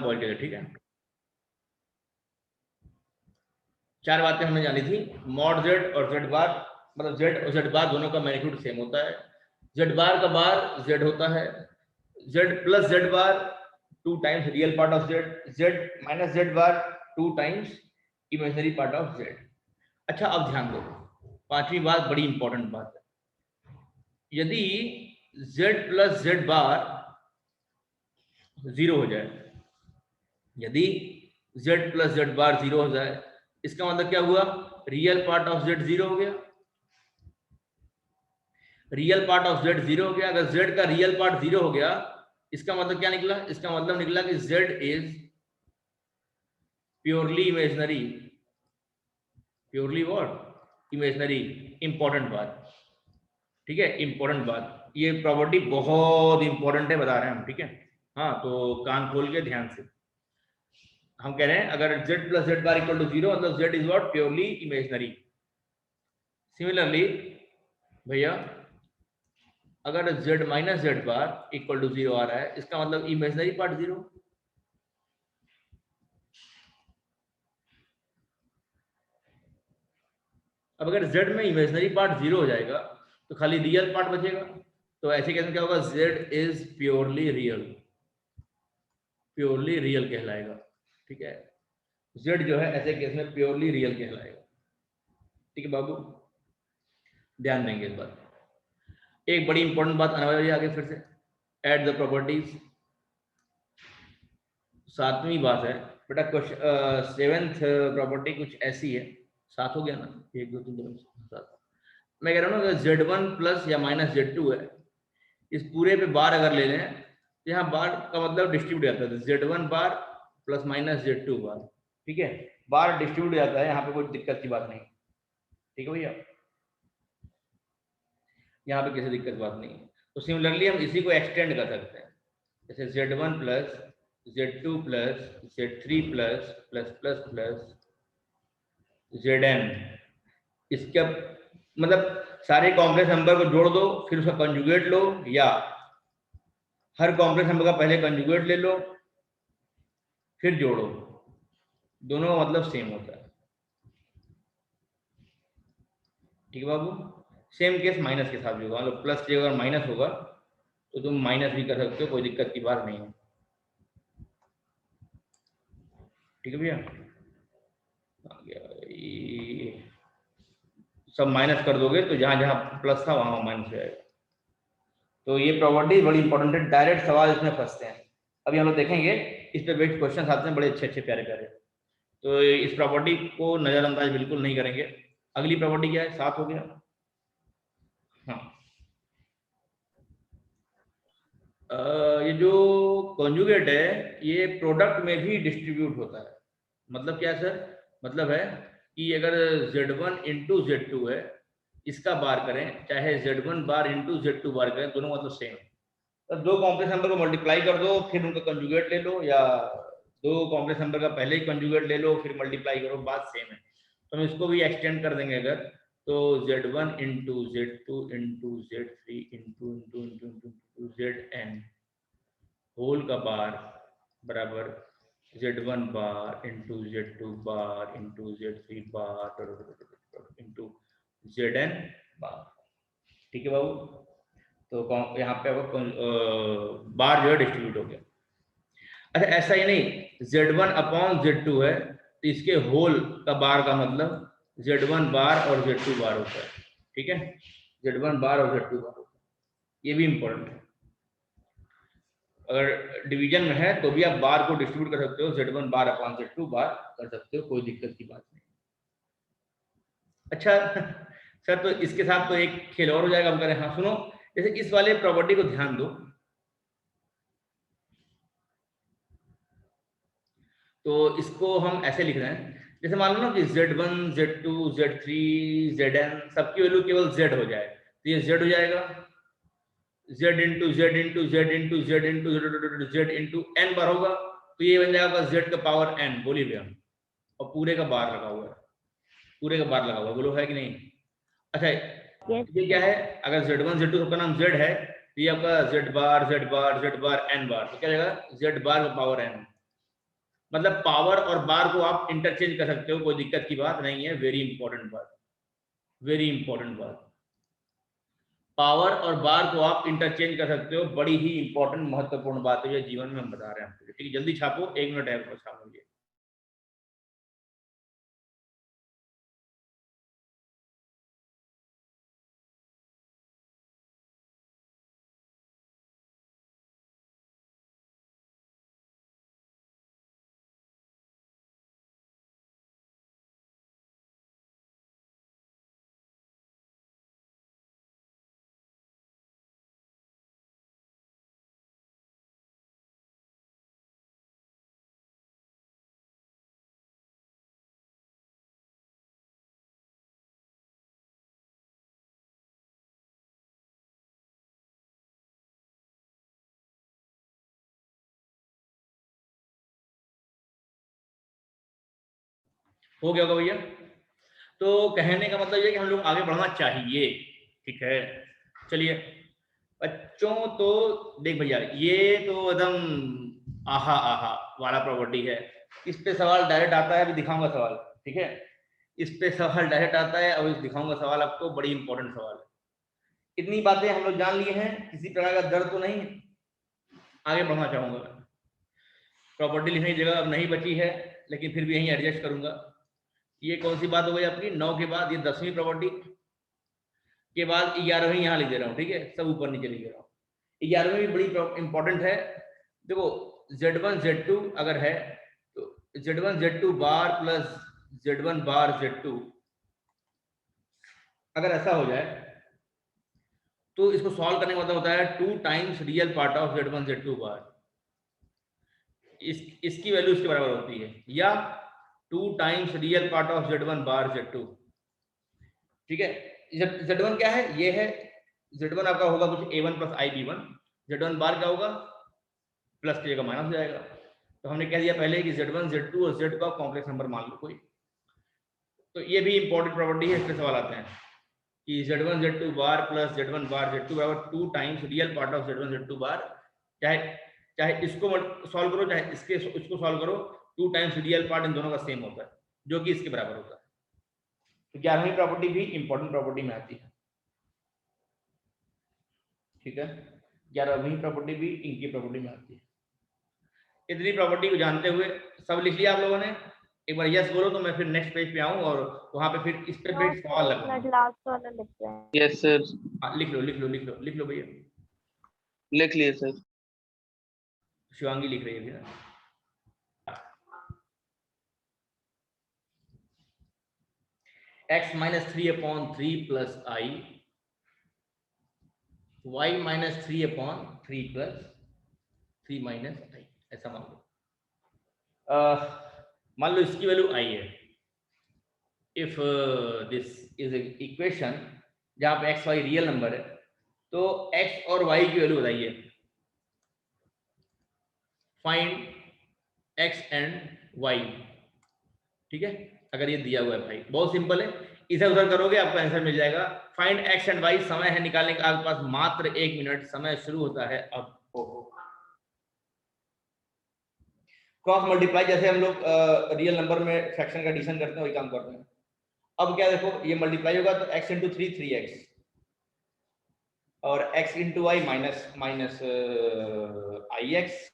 Solve किया। ठीक है, 4 बातें हमने जानी थी। मॉड जेड और जेड बार, मतलब जेड और जेड बार दोनों का मैग्नीट्यूड सेम होता है। जेड बार का बार जेड होता है। Z plus z bar 2 times real part of Z, Z minus z bar 2 times imaginary part of Z. अच्छा, अब ध्यान दो, 5वीं बात बड़ी इंपॉर्टेंट बात है। यदि जेड प्लस जेड बार 0 हो जाए, यदि जेड प्लस जेड बार 0 हो जाए, इसका मतलब क्या हुआ? रियल पार्ट ऑफ जेड 0 हो गया। रियल पार्ट ऑफ जेड 0 हो गया। अगर जेड का रियल पार्ट 0 हो गया, इसका मतलब क्या निकला? इसका मतलब निकला कि Z is purely imaginary. Purely what? Imaginary. Important बात, ठीक है, इंपॉर्टेंट बात। ये प्रॉपर्टी बहुत इंपॉर्टेंट है, बता रहे हैं हम। ठीक है, हाँ, तो कान खोल के ध्यान से हम कह रहे हैं, अगर z plus z bar equal to 0, मतलब z इज व्हाट? Purely imaginary. सिमिलरली भैया, अगर z minus z bar equal to 0 आ रहा है, इसका मतलब इमेजिनरी पार्ट 0। अब अगर z में इमेजिनरी पार्ट 0 हो जाएगा, तो खाली रियल पार्ट बचेगा। तो ऐसे केस में क्या होगा? z is purely real, purely real कहलाएगा। ठीक है, z जो है ऐसे केस में प्योरली रियल कहलाएगा। ठीक है बाबू, ध्यान देंगे इस बात। एक बड़ी इंपॉर्टेंट बात आने वाली है आगे, फिर से एड द प्रॉपर्टीज। 7वीं बात है बेटा, क्वेश्चन 7th प्रॉपर्टी कुछ ऐसी है। 7 हो गया ना? 1 2 3 4 7। मैं कह रहा हूँ ना, z1 प्लस या माइनस z2 है, इस पूरे पे बार अगर ले लें, तो यहाँ बार का मतलब डिस्ट्रीब्यूट जाता है। z1 बार प्लस माइनस z2 बार। ठीक है, बार डिस्ट्रीब्यूट जाता है, यहाँ पे कोई दिक्कत की बात नहीं। ठीक है भैया, यहाँ पे किसी दिक्कत बात नहीं है। तो सिमिलरली हम इसी को एक्सटेंड कर सकते हैं, जैसे z1 plus z2 plus z3 plus plus plus plus zn। इसका मतलब सारे कॉम्प्लेक्स नंबर को जोड़ दो, फिर उसका कंजुगेट लो, या हर कॉम्प्लेक्स नंबर का पहले कंजुगेट ले लो फिर जोड़ो, दोनों का मतलब सेम होता है। ठीक है बाबू, सेम केस माइनस के साथ भी होगा। मतलब प्लस की अगर माइनस होगा तो तुम माइनस भी कर सकते हो, कोई दिक्कत की बात नहीं है। ठीक है भैया, सब माइनस कर दोगे तो जहां जहां प्लस था वहां माइनस हो जाएगा। तो ये प्रॉपर्टी बड़ी इंपॉर्टेंट है, डायरेक्ट सवाल इसमें फंसते हैं। अभी हम लोग देखेंगे, इस पे बेस्ड क्वेश्चन आते हैं बड़े अच्छे अच्छे प्यारे प्यारे। तो इस प्रॉपर्टी को नजरअंदाज बिल्कुल नहीं करेंगे। अगली प्रॉपर्टी क्या है? 7 हो गया। हाँ, ये जो कॉन्जुगेट है, ये प्रोडक्ट में भी डिस्ट्रीब्यूट होता है। मतलब क्या है सर? मतलब है कि अगर z1 इंटू Z2 है, इसका बार करें, चाहे z1 बार इंटू Z2 बार करें, दोनों मतलब सेम है। तो दो कॉम्प्लेक्स नंबर को मल्टीप्लाई कर दो, फिर उनका कंजुगेट ले लो, या दो कॉम्प्लेक्स नंबर का पहले ही कंजुगेट ले लो फिर मल्टीप्लाई करो, बात सेम है। तो हम इसको भी एक्सटेंड कर देंगे अगर, तो z1 into Z2 into Z3 into into into into Zn whole का बार बराबर z1 bar into Z2 bar into Z3 bar into Zn bar. ठीक है बाबू, तो यहाँ पे बार जो है डिस्ट्रीब्यूट हो गया। अच्छा, ऐसा ही नहीं, z1 अपॉन Z2 है, तो इसके होल का बार का मतलब z1 बार और Z2 बार होता है। ठीक है, z1 बार और Z2 बार होता है, ये भी इंपॉर्टेंट है। अगर डिवीजन में है तो भी आप बार को डिस्ट्रीब्यूट कर सकते हो, z1 बार अपॉन Z2 बार कर सकते हो, कोई दिक्कत की बात नहीं। अच्छा सर, तो इसके साथ तो एक खेल और हो जाएगा। हम करें, हाँ सुनो, जैसे इस वाले प्रॉपर्टी को ध्यान दो, तो इसको हम ऐसे लिख रहे हैं, जैसे मान लो ना कि z1 z2 z3 zn सबकी वैल्यू केवल z हो जाए, तो ये z हो जाएगा, z into z into z into z into z into n बार होगा, तो ये बन जाएगा z का पावर n। बोलिए भैया, और पूरे का बार लगा हुआ है, पूरे का बार लगा हुआ है, बोलो है कि नहीं? अच्छा, ये क्या है? अगर z1 z2 सबका नाम z है, तो ये आपका z बार n बार, तो क्या जाएगा z बार का पावर n। मतलब पावर और बार को आप इंटरचेंज कर सकते हो, कोई दिक्कत की बात नहीं है। वेरी इंपॉर्टेंट बात, वेरी इंपॉर्टेंट बात, पावर और बार को आप इंटरचेंज कर सकते हो, बड़ी ही इंपॉर्टेंट महत्वपूर्ण बात है ये जीवन में हम बता रहे हैं आपको। ठीक है, जल्दी छापो, 1 मिनट है छाप लीजिए। हो गया होगा भैया? तो कहने का मतलब ये कि हम लोग आगे बढ़ना चाहिए। ठीक है, चलिए बच्चों, तो देख भैया, ये तो एकदम आहा आहा वाला प्रॉपर्टी है। इस पे सवाल डायरेक्ट आता है, अभी दिखाऊंगा सवाल। ठीक है, इस पे सवाल डायरेक्ट आता है, अभी दिखाऊंगा सवाल आपको, बड़ी इंपॉर्टेंट सवाल है। इतनी बातें हम लोग जान लिए हैं, किसी प्रकार का डर तो नहीं। आगे बढ़ना चाहूंगा, प्रॉपर्टी लिखने की जगह अब नहीं बची है, लेकिन फिर भी यहीं एडजस्ट करूंगा। ये कौन सी बात हो गई आपकी? 9 के बाद ये 10वीं प्रॉपर्टी के बाद 11वीं यहाँ लिख दे रहा हूँ। ठीक है, सब ऊपर नीचे लिख दे रहा हूँ। 11वीं भी बड़ी इंपॉर्टेंट है। देखो, Z1 Z2 अगर है तो Z1 Z2 बार प्लस Z1 बार Z2, अगर ऐसा हो जाए तो इसको सॉल्व करने का मतलब होता है 2 times real part of Z1 Z2 बार। इसकी वैल्यू इसके बराबर होती है, या 2 times real part of Z1 bar Z2। ठीक है, Z1 क्या है? ये है Z1 आपका होगा कुछ A1 प्लस IB1। Z1 बार क्या होगा? प्लस की जगह माइनस हो जाएगा। तो हमने कह दिया पहले कि Z1 Z2 और Z का कॉम्प्लेक्स नंबर मान लो कोई। तो ये भी इंपॉर्टेंट प्रॉपर्टी है, इसके सवाल आते हैं कि Z1 Z2 बार प्लस Z1 बार Z2 बराबर 2 times real part of Z1 Z2 बार। चाहे चाहे इसको सॉल्व करो, चाहे इसको सॉल्व करो, 2 टाइम्स रियल पार्ट इन दोनों का सेम होता है, जो कि इसके बराबर होता है। तो 11वीं प्रॉपर्टी भी इंपॉर्टेंट प्रॉपर्टी में आती है। ठीक है, 11वीं प्रॉपर्टी भी इनकी प्रॉपर्टी में आती है। इतनी प्रॉपर्टी को जानते हुए सब लिख लिया आप लोगों ने? एक बार यस बोलो तो मैं फिर नेक्स्ट पेज पे आऊं और वहां पे फिर इस पे सवाल लगाऊंगा। लास्ट वाला लिख रहे हैं। यस सर, हाँ, लिख लो लिख लो लिख लो लिख लो भैया। लिख लिए सर। शिवांगी लिख रही है भैया। x माइनस 3/3 प्लस आई, y माइनस 3/3 प्लस 3 माइनस आई, ऐसा मान लो। मान लो इसकी वैल्यू आई है। इफ दिस इज इक्वेशन जहां पे x y रियल नंबर है, तो x और y की वैल्यू बताइए। Find x and y। ठीक है, अगर ये दिया हुआ है भाई, बहुत सिंपल है, इधर उधर करोगे आपको आंसर मिल जाएगा। फाइंड x एंड y, समय है निकालने का आपके पास मात्र 1 मिनट, समय शुरू होता है अब। क्रॉस मल्टीप्लाई, जैसे हम लोग रियल नंबर में फ्रैक्शन का एडिशन करते हैं वही काम करते हैं। अब क्या देखो, ये मल्टीप्लाई होगा तो x इंटू 3 3x, और x into y minus minus i x,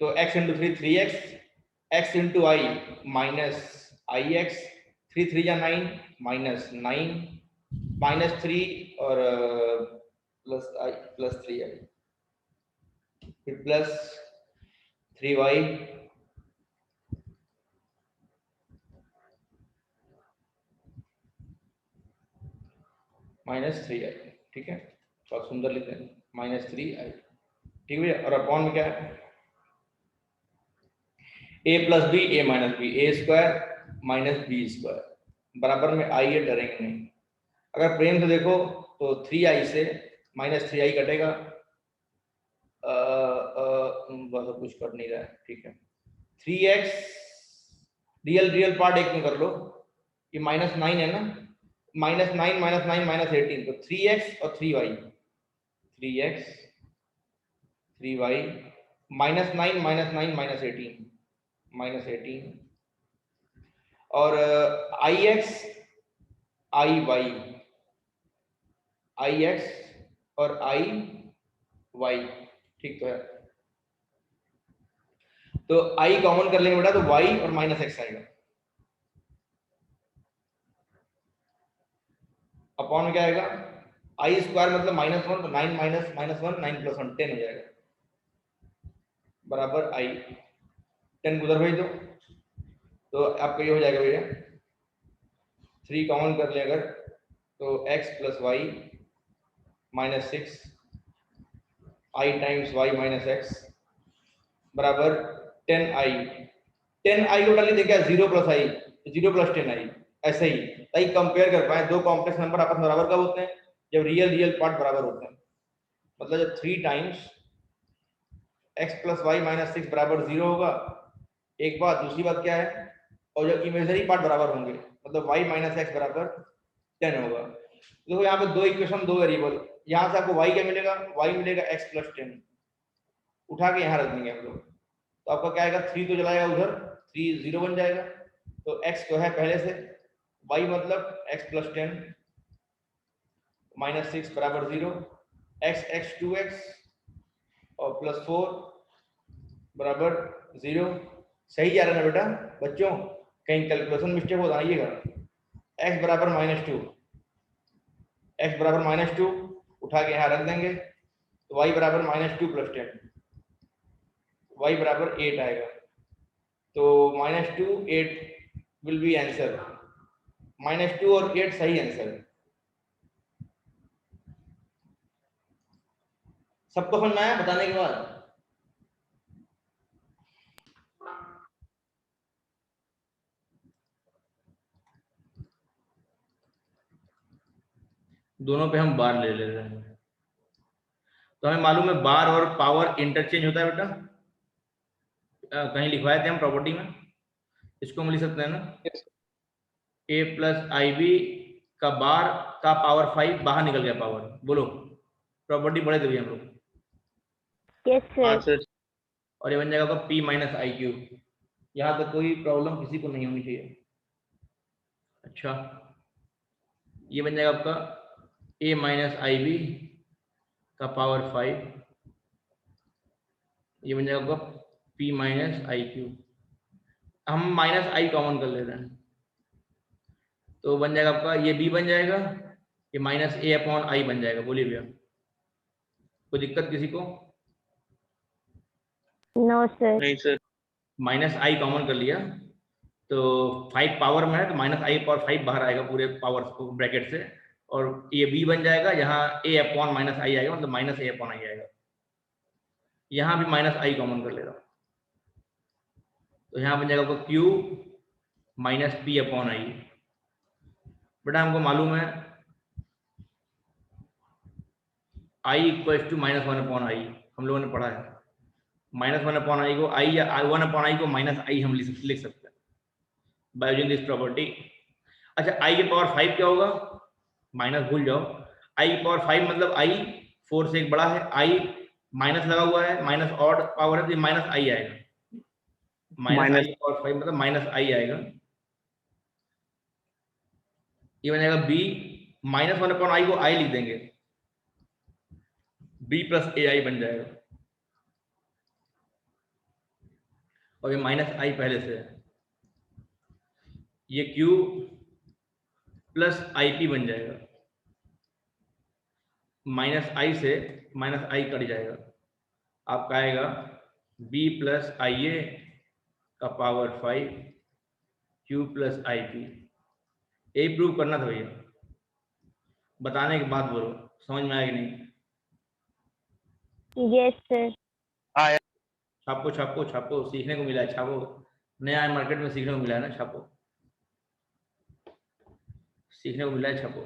तो x into 3 3x, x into i minus i x, 3 3 या 9 माइनस 9, माइनस 3 और प्लस आई प्लस 3i, फिर प्लस 3y माइनस 3i। ठीक है, बहुत सुंदर लिखते हैं, माइनस 3i। ठीक है, और अपॉन में क्या है? a plus b a minus b, a square minus b square, बराबर में आई है, डरेंगे नहीं। अगर प्रेम से देखो तो 3i से माइनस 3i कटेगा, बस कुछ कर नहीं रहा है, ठीक है। 3x रियल पार्ट एक में कर लो, ये -9 है ना, -9 -9 -18, तो 3x और 3y, 3x 3y -9 -9 -18 और ix और iy, ठीक तो है। तो i कॉमन कर लेंगे बेटा तो y और -x आएगा, अपॉन में क्या आएगा, i स्क्वायर मतलब -1, तो 9 -1 9 + 1 10 हो जाएगा, बराबर i, 10 उधर भेज दो तो आपका ये हो जाएगा भैया, 3 कॉमन कर ले अगर तो x + y -6 i times y - x बराबर 10i। 10i को डाल दे क्या, 0 + i 0 + 10i, ऐसे ही ताकि कंपेयर कर पाए दो कॉम्प्लेक्स नंबर आपस में बराबर कब होते हैं, जब रियल पार्ट बराबर होते हैं। मतलब जब 3 टाइम्स x + y - 6 बराबर 0 होगा, एक बात। दूसरी बात क्या है, और जब इमेजिनरी पार्ट बराबर होंगे मतलब y - x बराबर 10 होगा। देखो यहाँ पे दो इक्वेशन, दो वेरिएबल, यहाँ से आपको y क्या मिलेगा, y मिलेगा x + 10, उठा के यहाँ रख देंगे हम लोग, तो आपका क्या आएगा, 3 तो चलाएगा उधर, 3 0 बन जाएगा, तो x तो है पहले से, y मतलब x + 10 -6 बराबर 0, x 2x और +4 बराबर 0। सही जा रहा है ना बेटा बच्चों, कहीं कैलकुलेशन मिस्टेक हो जाइएगा। x बराबर -2, x बराबर -2 उठा के यहाँ रख देंगे, तो y बराबर -2 + 10, y बराबर 8 आएगा, तो -2 8 विल बी आंसर, -2 और 8 सही आंसर है। सबको समझ में आया बताने के बाद? दोनों पे हम बार ले रहे हैं, तो हमें मालूम है बार और पावर इंटरचेंज होता है बेटा, कहीं लिखवाए थे हम प्रॉपर्टी में, इसको हम लिख सकते हैं ना, a + ib का बार का पावर 5 बाहर निकल गया पावर, बोलो प्रॉपर्टी पढ़े थे हम लोग। यस हाँ सर। सर। और ये बन जाएगा आपका p - iq, यहाँ तो कोई प्रॉब्लम किसी को नहीं होनी चाहिए। अच्छा, ये बन जाएगा आपका a - ib का पावर 5, ये बन जाएगा आपका p - iq, हम -i कॉमन कर ले रहे हैं, तो बन जाएगा आपका ये b बन जाएगा, ये -a/i बन जाएगा। बोलिए भैया, कोई दिक्कत किसी को? No sir. नहीं सर। -i कॉमन कर लिया तो 5 पावर में है, तो -i/5 बाहर आएगा पूरे पावर ब्रैकेट से, और ये b बन जाएगा, यहाँ a/-i आएगा, मतलब -a/i आएगा। यहाँ भी -i कॉमन कर ले रहा हूँ, तो यहाँ बन जाएगा आपका q - p/i। बेटा हमको मालूम है i = -1/i, हम लोगों ने पढ़ा है, -1/i को i या 1/i को -i हम लिख सकते हैं बाय यूजिंग दिस प्रॉपर्टी। अच्छा, i की पावर 5 क्या होगा, माइनस भूल जाओ, i की पावर 5 मतलब i 4 से एक बड़ा है, i माइनस लगा हुआ है, माइनस ऑड पावर है, तो माइनस i आएगा, -i की पावर 5 मतलब -i आएगा। ये बनेगा b -1/i को i लिख देंगे, b + ai बन जाएगा, और ये -i पहले से है, ये q + ip बन जाएगा, -i से -i कट जाएगा, आपका आएगा b + ia का पावर 5 q + ip। यही प्रूव करना था भैया, बताने के बाद बोलो समझ में आया कि नहीं? Yes sir. आया। छापो छापो छापो, सीखने को मिला है, छापो, नया मार्केट में सीखने को मिला है ना, छापो, सीखने को मिला है, छापो।